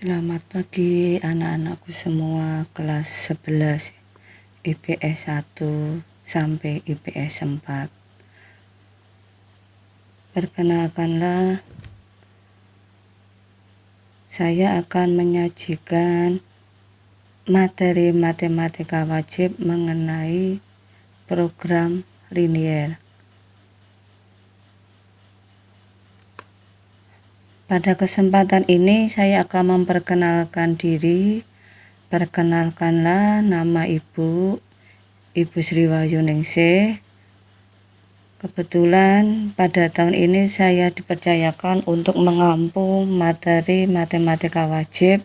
Selamat pagi anak-anakku semua kelas 11 IPS 1 sampai IPS 4. Perkenalkanlah, saya akan menyajikan materi matematika wajib mengenai program linier. Pada kesempatan ini saya akan memperkenalkan diri. Perkenalkanlah, nama Ibu Sri Wahyuningsih. Kebetulan pada tahun ini saya dipercayakan untuk mengampu materi matematika wajib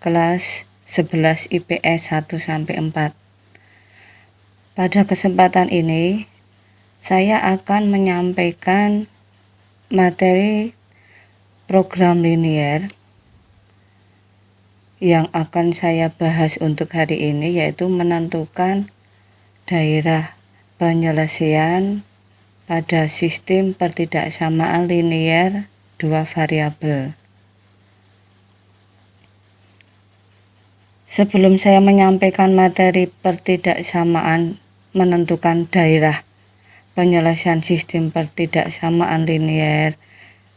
kelas 11 IPS 1 sampai 4. Pada kesempatan ini saya akan menyampaikan materi program linier yang akan saya bahas untuk hari ini, yaitu menentukan daerah penyelesaian pada sistem pertidaksamaan linier dua variabel. Sebelum saya menyampaikan materi pertidaksamaan menentukan daerah penyelesaian sistem pertidaksamaan linier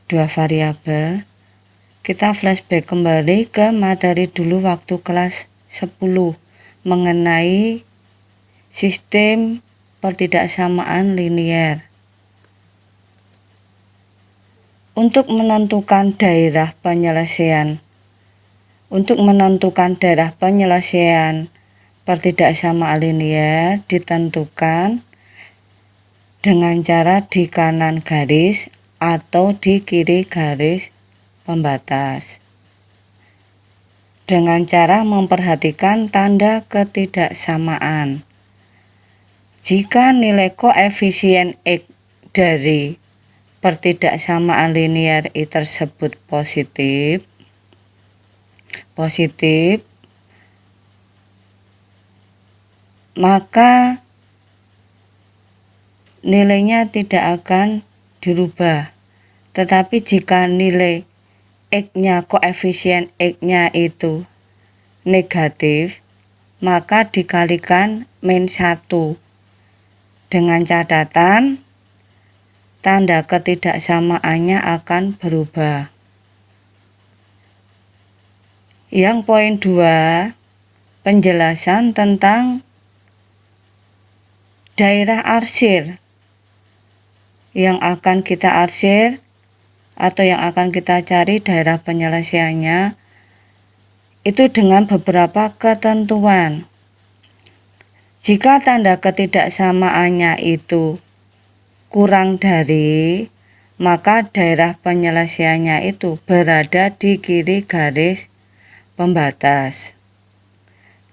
dua variabel, kita flashback kembali ke materi dulu waktu kelas 10 mengenai sistem pertidaksamaan linier. Untuk menentukan daerah penyelesaian pertidaksamaan linier ditentukan dengan cara di kanan garis atau di kiri garis pembatas, dengan cara memperhatikan tanda ketidaksamaan. Jika nilai koefisien X dari pertidaksamaan linier I tersebut positif, maka nilainya tidak akan dirubah. Tetapi jika nilai X-nya, koefisien X-nya itu negatif, maka dikalikan -1 dengan catatan tanda ketidaksamaannya akan berubah. Yang poin 2, penjelasan tentang daerah arsir yang akan kita arsir atau yang akan kita cari daerah penyelesaiannya itu dengan beberapa ketentuan. Jika tanda ketidaksamaannya itu kurang dari, maka daerah penyelesaiannya itu berada di kiri garis pembatas.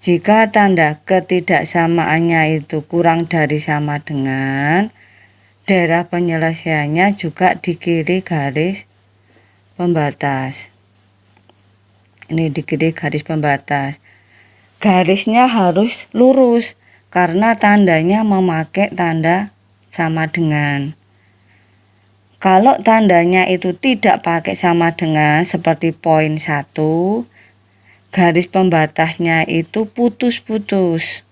Jika tanda ketidaksamaannya itu kurang dari sama dengan, daerah penyelesaiannya juga di kiri garis pembatas. Ini di kiri garis pembatas. Garisnya harus lurus karena tandanya memakai tanda sama dengan. Kalau tandanya itu tidak pakai sama dengan, seperti poin 1, garis pembatasnya itu putus-putus.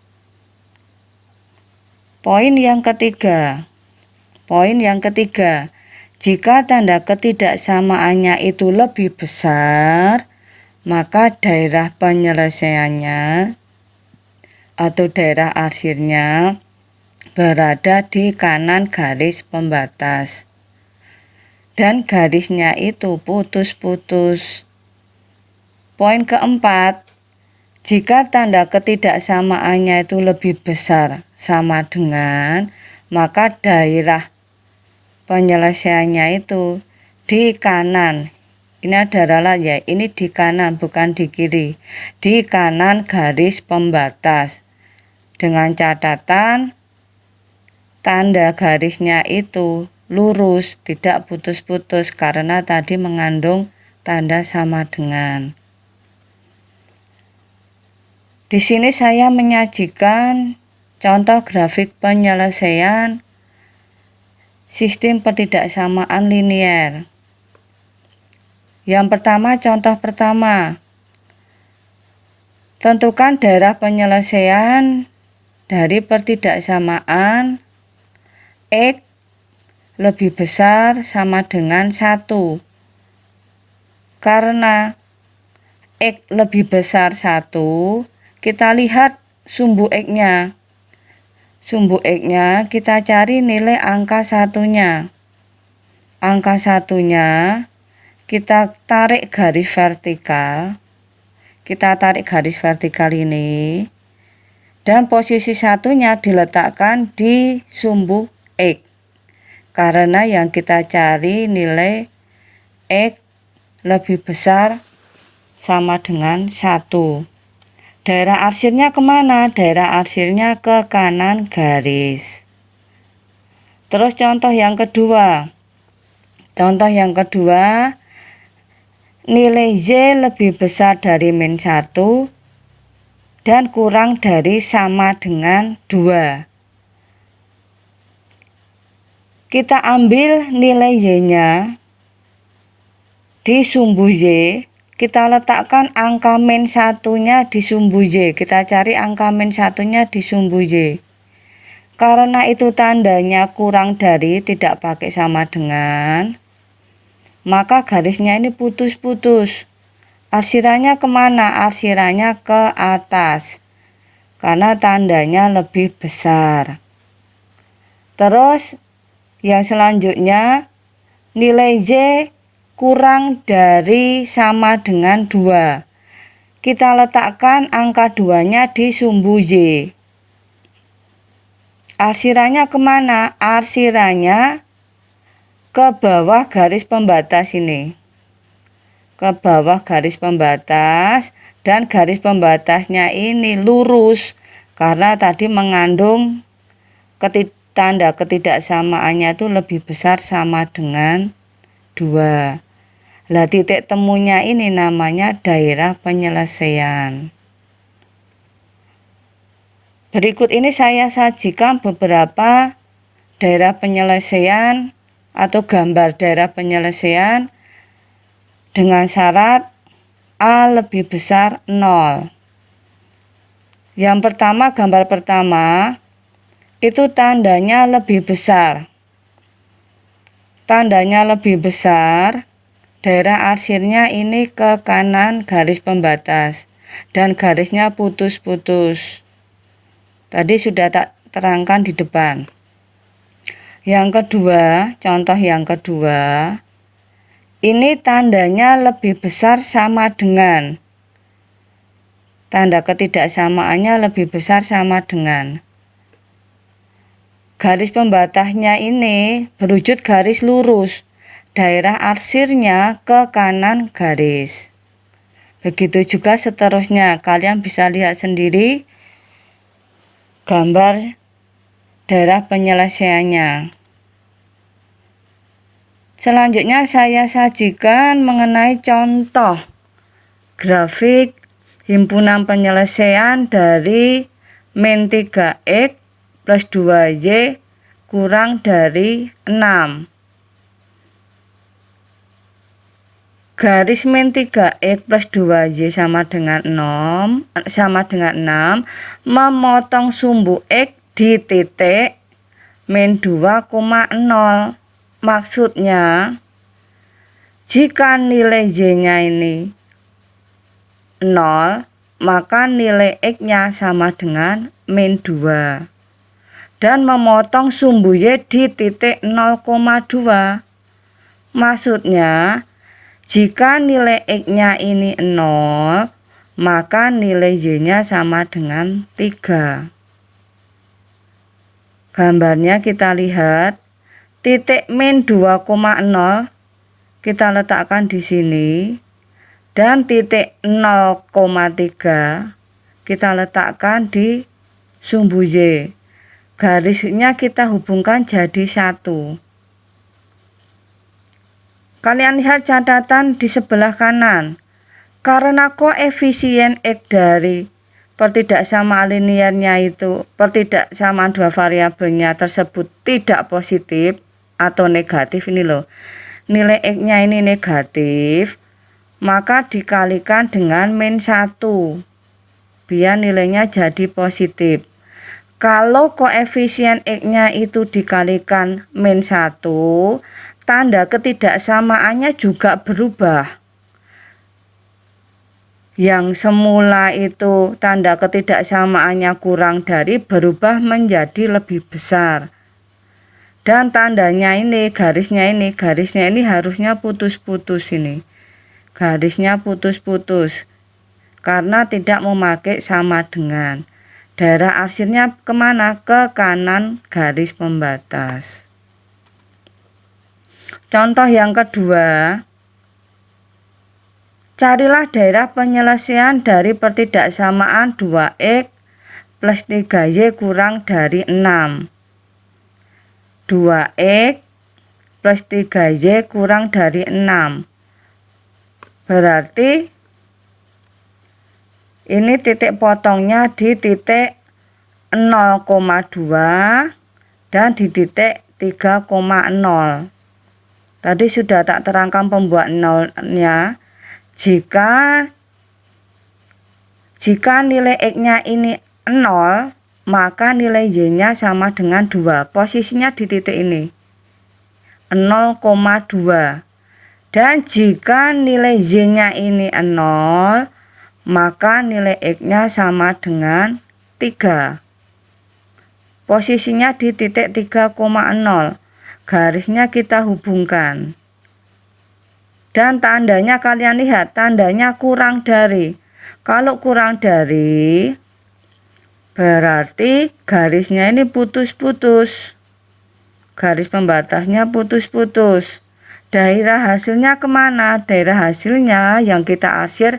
Poin yang ketiga, jika tanda ketidaksamaannya itu lebih besar, maka daerah penyelesaiannya atau daerah arsirnya berada di kanan garis pembatas dan garisnya itu putus-putus. Poin keempat, jika tanda ketidaksamaannya itu lebih besar sama dengan, maka daerah penyelesaiannya itu di kanan. Ini ada ralat ya, ini di kanan bukan di kiri. Di kanan garis pembatas. Dengan catatan tanda garisnya itu lurus, tidak putus-putus karena tadi mengandung tanda sama dengan. Di sini saya menyajikan contoh grafik penyelesaian sistem pertidaksamaan linier. Yang pertama, contoh pertama, Tentukan daerah penyelesaian dari pertidaksamaan X lebih besar sama dengan 1. Karena X lebih besar 1, kita lihat sumbu X-nya. Sumbu X-nya kita cari nilai angka satunya. Angka satunya kita tarik garis vertikal. Kita tarik garis vertikal ini. Dan posisi satunya diletakkan di sumbu X. Karena yang kita cari nilai X lebih besar sama dengan 1. Daerah arsirnya kemana? Daerah arsirnya ke kanan garis. Terus contoh yang kedua. Contoh yang kedua, nilai Y lebih besar dari min 1 dan kurang dari sama dengan 2. Kita ambil nilai Y-nya di sumbu Y. Kita letakkan angka min 1-nya di sumbu Y. Kita cari angka min 1-nya di sumbu Y. Karena itu tandanya kurang dari, tidak pakai sama dengan, maka garisnya ini putus-putus. Arsirannya kemana? Arsirannya ke atas. Karena tandanya lebih besar. Terus yang selanjutnya, nilai Y kurang dari sama dengan 2. Kita letakkan angka 2-nya di sumbu Y. Arsirannya kemana? Arsirannya ke bawah garis pembatas ini. Ke bawah garis pembatas, dan garis pembatasnya ini lurus. Karena tadi mengandung tanda ketidaksamaannya itu lebih besar sama dengan 2. Lah titik temunya ini namanya daerah penyelesaian. Berikut ini saya sajikan beberapa daerah penyelesaian atau gambar daerah penyelesaian dengan syarat A lebih besar 0. Yang pertama, gambar pertama itu tandanya lebih besar. Tandanya lebih besar, daerah arsirnya ini ke kanan garis pembatas dan garisnya putus-putus. Tadi sudah tak terangkan di depan. Yang kedua, contoh yang kedua, ini tandanya lebih besar sama dengan. Tanda ketidaksamaannya lebih besar sama dengan. Garis pembatasnya ini berwujud garis lurus. Daerah arsirnya ke kanan garis. Begitu juga seterusnya. Kalian bisa lihat sendiri gambar daerah penyelesaiannya. Selanjutnya saya sajikan mengenai contoh grafik himpunan penyelesaian dari min 3x plus 2y kurang dari 6. Garis min 3x plus 2y sama dengan 6 memotong sumbu x di titik min 2,0. Maksudnya, jika nilai y-nya ini 0, maka nilai x-nya sama dengan min 2. Dan memotong sumbu y di titik 0,2. Maksudnya, jika nilai x-nya ini 0, maka nilai y-nya sama dengan 3. Gambarnya kita lihat, titik min 2,0 kita letakkan di sini, dan titik 0,3 kita letakkan di sumbu y. Garisnya kita hubungkan jadi 1. Kalian lihat catatan di sebelah kanan. Karena koefisien x dari pertidaksamaan linearnya itu, pertidaksamaan dua variabelnya tersebut tidak positif atau negatif, ini loh, nilai x-nya ini negatif, maka dikalikan dengan min 1. biar nilainya jadi positif. Kalau koefisien X-nya itu dikalikan min 1, tanda ketidaksamaannya juga berubah. Yang semula itu tanda ketidaksamaannya kurang dari berubah menjadi lebih besar. Dan tandanya ini, garisnya ini harusnya putus-putus ini. Garisnya putus-putus karena tidak memakai sama dengan. Daerah arsirnya kemana? Ke kanan garis pembatas. Contoh yang kedua, carilah daerah penyelesaian dari pertidaksamaan 2X plus 3Y kurang dari 6. 2X plus 3Y kurang dari 6. Berarti ini titik potongnya di titik 0,2 dan di titik 3,0. Tadi sudah tak terangkan pembuat nolnya. Jika nilai X-nya ini 0, maka nilai Y-nya sama dengan 2. Posisinya di titik ini 0,2. Dan jika nilai Y-nya ini 0, maka nilai X-nya sama dengan 3. Posisinya di titik 3,0. Garisnya kita hubungkan. Dan tandanya kalian lihat, tandanya kurang dari. Kalau kurang dari, berarti garisnya ini putus-putus. Garis pembatasnya putus-putus. Daerah hasilnya kemana? Daerah hasilnya yang kita arsir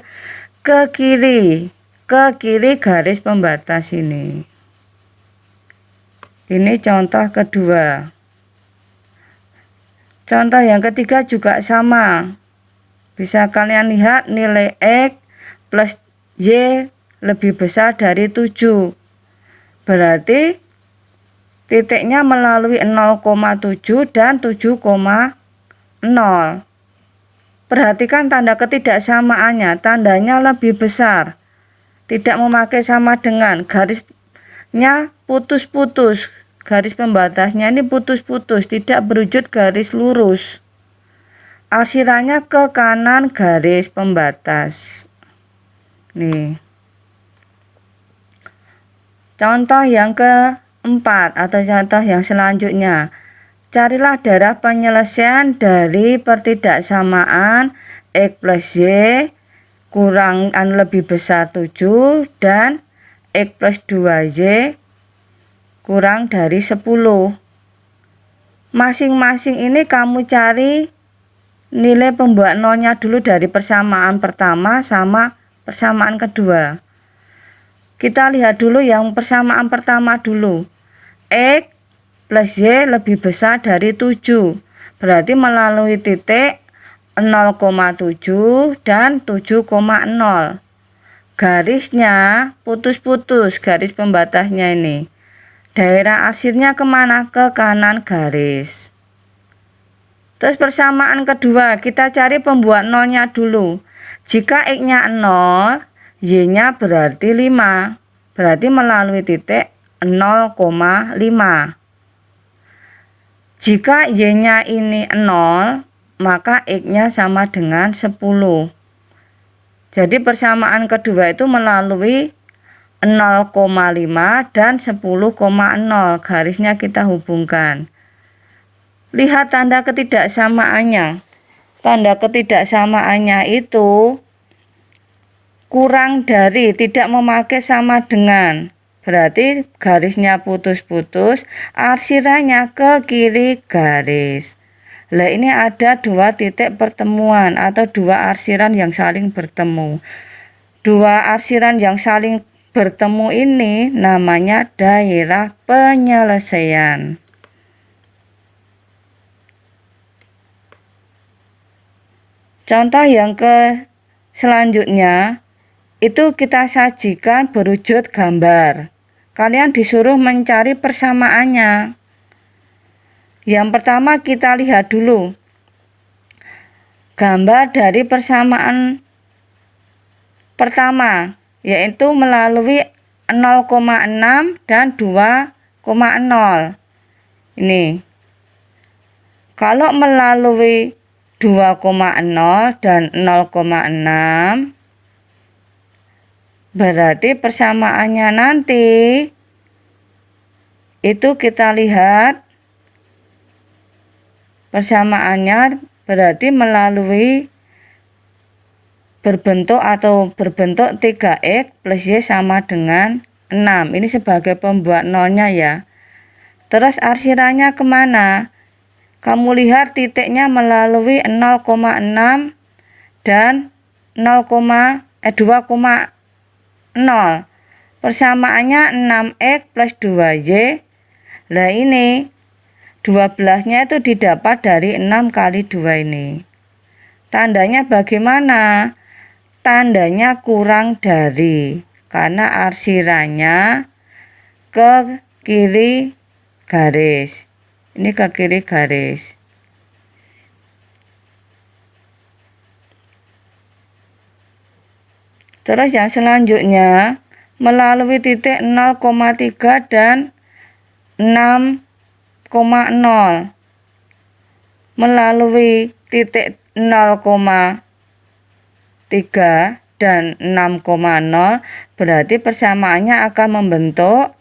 ke kiri. Ke kiri garis pembatas ini. Ini contoh kedua. Contoh yang ketiga juga sama. Bisa kalian lihat nilai X plus Y lebih besar dari 7. Berarti titiknya melalui 0,7 dan 7,0. Perhatikan tanda ketidaksamaannya. Tandanya lebih besar. Tidak memakai sama dengan. Garisnya putus-putus. Garis pembatasnya ini putus-putus, tidak berwujud garis lurus. Arsirannya ke kanan garis pembatas. Nih. Contoh yang keempat atau contoh yang selanjutnya. Carilah daerah penyelesaian dari pertidaksamaan X plus Y kurang lebih besar 7 dan X plus 2Y kurang dari 10. Masing-masing ini kamu cari nilai pembuat nolnya dulu dari persamaan pertama sama persamaan kedua. Kita lihat dulu yang persamaan pertama dulu. X plus Y lebih besar dari 7. Berarti melalui titik 0,7 dan 7,0. Garisnya putus-putus, garis pembatasnya ini. Daerah arsirnya kemana? Ke kanan garis. Terus persamaan kedua, kita cari pembuat nolnya dulu. Jika X-nya 0, Y-nya berarti 5. Berarti melalui titik 0,5. Jika Y-nya ini 0, maka X-nya sama dengan 10. Jadi persamaan kedua itu melalui 0,5 dan 10,0. Garisnya kita hubungkan. Lihat tanda ketidaksamaannya. Tanda ketidaksamaannya itu kurang dari, tidak memakai sama dengan. Berarti garisnya putus-putus, arsirannya ke kiri garis. Nah, ini ada dua titik pertemuan atau dua arsiran yang saling bertemu. Dua arsiran yang saling bertemu ini namanya daerah penyelesaian. Contoh yang selanjutnya itu kita sajikan berwujud gambar. Kalian disuruh mencari persamaannya. Yang pertama kita lihat dulu gambar dari persamaan pertama. yaitu melalui 0,6 dan 2,0. Ini kalau melalui 2,0 dan 0,6 berarti persamaannya nanti itu kita lihat persamaannya berarti melalui berbentuk 3x plus y sama dengan 6. Ini sebagai pembuat nolnya ya. Terus arsirannya kemana? Kamu lihat titiknya melalui 0,6 dan 2,0. Persamaannya 6x plus 2y. Nah ini 12-nya itu didapat dari 6 kali 2 ini. Tandanya bagaimana? Tandanya kurang dari, karena arsirannya ke kiri garis. Ini ke kiri garis. Terus yang selanjutnya melalui titik 0,3 dan 6,0. Melalui titik 0,3 dan 6,0 berarti persamaannya akan membentuk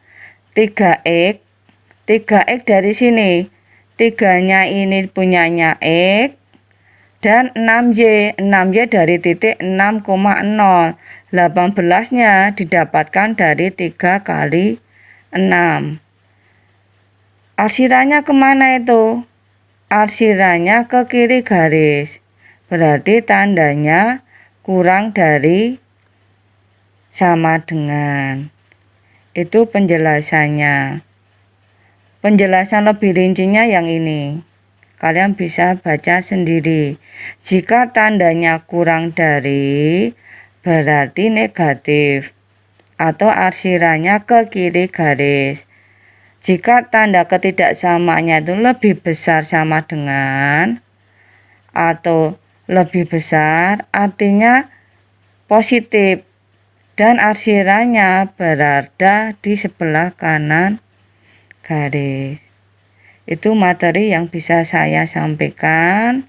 3x. 3x dari sini. 3-nya ini punyanya x dan 6y. 6y dari titik 6,0. 18-nya didapatkan dari 3 kali 6. Arsirannya kemana itu? Arsirannya ke kiri garis. Berarti tandanya kurang dari sama dengan. Itu penjelasannya. Penjelasan lebih rincinya yang ini. Kalian bisa baca sendiri. Jika tandanya kurang dari berarti negatif atau arsirannya ke kiri garis. Jika tanda ketidaksamaannya itu lebih besar sama dengan atau lebih besar artinya positif dan arsirannya berada di sebelah kanan garis. Itu materi yang bisa saya sampaikan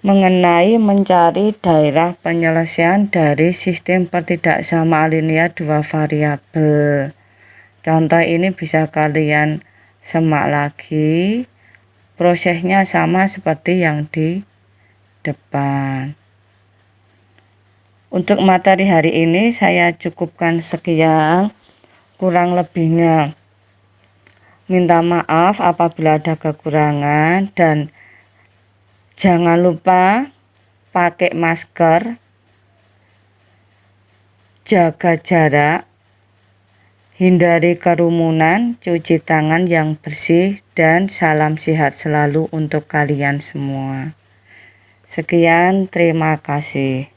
mengenai mencari daerah penyelesaian dari sistem pertidaksamaan linear dua variabel. Contoh ini bisa kalian semak lagi. Prosesnya sama seperti yang di depan. Untuk materi hari ini saya cukupkan sekian. Kurang lebihnya minta maaf apabila ada kekurangan, dan jangan lupa pakai masker, jaga jarak, hindari kerumunan, cuci tangan yang bersih, dan salam sehat selalu untuk kalian semua. Sekian, terima kasih.